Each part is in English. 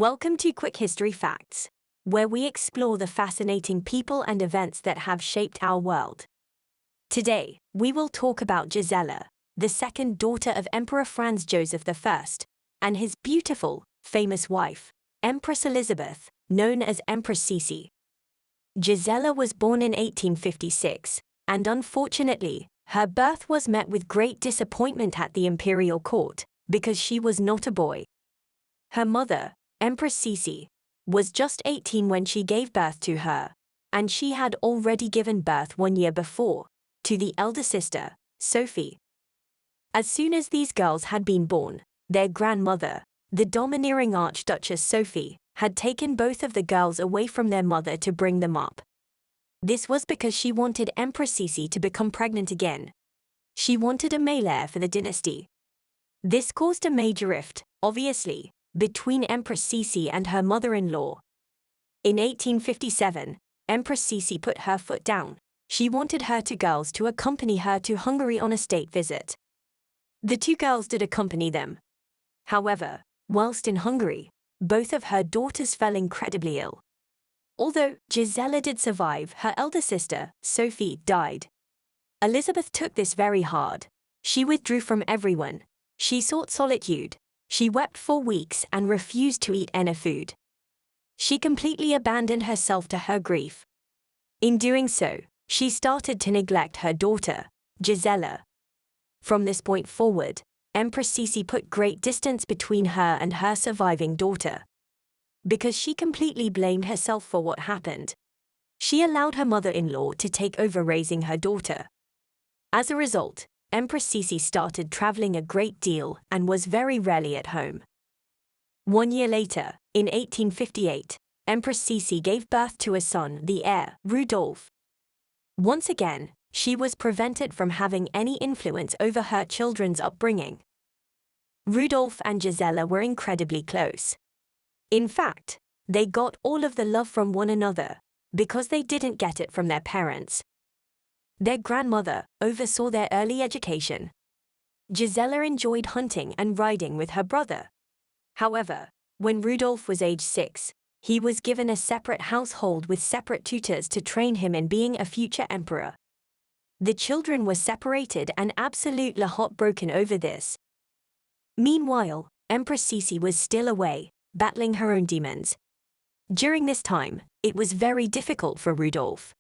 Welcome to Quick History Facts, where we explore the fascinating people and events that have shaped our world. Today, we will talk about Gisela, the second daughter of Emperor Franz Joseph I, and his beautiful, famous wife, Empress Elisabeth, known as Empress Sisi. Gisela was born in 1856, and unfortunately, her birth was met with great disappointment at the imperial court, because she was not a boy. Her mother, Empress Sisi, was just 18 when she gave birth to her, and she had already given birth 1 year before, to the elder sister, Sophie. As soon as these girls had been born, their grandmother, the domineering Archduchess Sophie, had taken both of the girls away from their mother to bring them up. This was because she wanted Empress Sisi to become pregnant again. She wanted a male heir for the dynasty. This caused a major rift, obviously, between Empress Sisi and her mother-in-law. In 1857, Empress Sisi put her foot down. She wanted her two girls to accompany her to Hungary on a state visit. The two girls did accompany them. However, whilst in Hungary, both of her daughters fell incredibly ill. Although Gisela did survive, her elder sister, Sophie, died. Elizabeth took this very hard. She withdrew from everyone. She sought solitude. She wept for weeks and refused to eat any food. She completely abandoned herself to her grief. In doing so, she started to neglect her daughter, Gisela. From this point forward, Empress Sisi put great distance between her and her surviving daughter. Because she completely blamed herself for what happened, she allowed her mother-in-law to take over raising her daughter. As a result, Empress Sisi started traveling a great deal and was very rarely at home. 1 year later, in 1858, Empress Sisi gave birth to a son, the heir, Rudolf. Once again, she was prevented from having any influence over her children's upbringing. Rudolf and Gisela were incredibly close. In fact, they got all of the love from one another, because they didn't get it from their parents. Their grandmother oversaw their early education. Gisela enjoyed hunting and riding with her brother. However, when Rudolf was age 6, he was given a separate household with separate tutors to train him in being a future emperor. The children were separated and absolutely heartbroken over this. Meanwhile, Empress Sisi was still away, battling her own demons. During this time, it was very difficult for Rudolf.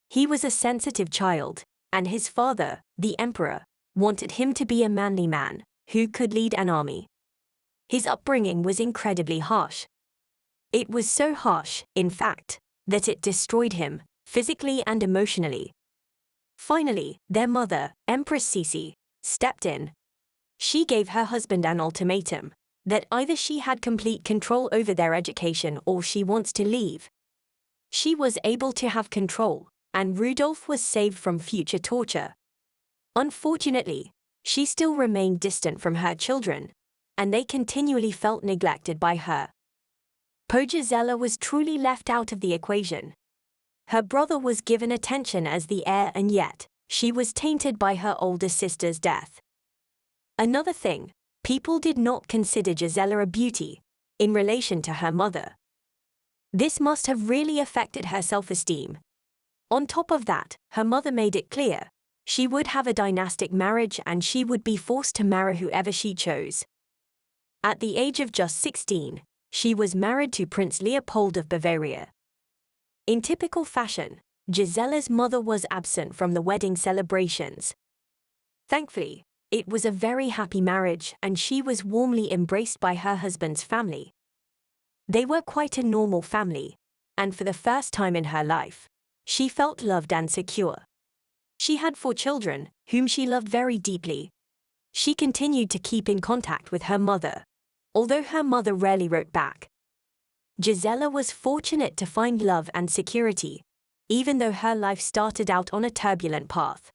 He was a sensitive child, and his father, the emperor, wanted him to be a manly man who could lead an army. His upbringing was incredibly harsh. It was so harsh, in fact, that it destroyed him, physically and emotionally. Finally, their mother, Empress Sisi, stepped in. She gave her husband an ultimatum, that either she had complete control over their education or she wants to leave. She was able to have control, and Rudolf was saved from future torture. Unfortunately, she still remained distant from her children, and they continually felt neglected by her. Gisela was truly left out of the equation. Her brother was given attention as the heir, and yet, she was tainted by her older sister's death. Another thing, people did not consider Gisela a beauty, in relation to her mother. This must have really affected her self-esteem. On top of that, her mother made it clear, she would have a dynastic marriage and she would be forced to marry whoever she chose. At the age of just 16, she was married to Prince Leopold of Bavaria. In typical fashion, Gisela's mother was absent from the wedding celebrations. Thankfully, it was a very happy marriage and she was warmly embraced by her husband's family. They were quite a normal family, and for the first time in her life, she felt loved and secure. She had 4 children, whom she loved very deeply. She continued to keep in contact with her mother, although her mother rarely wrote back. Gisela was fortunate to find love and security, even though her life started out on a turbulent path.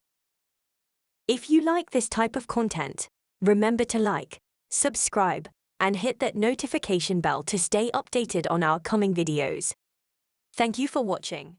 If you like this type of content, remember to like, subscribe, and hit that notification bell to stay updated on our coming videos. Thank you for watching.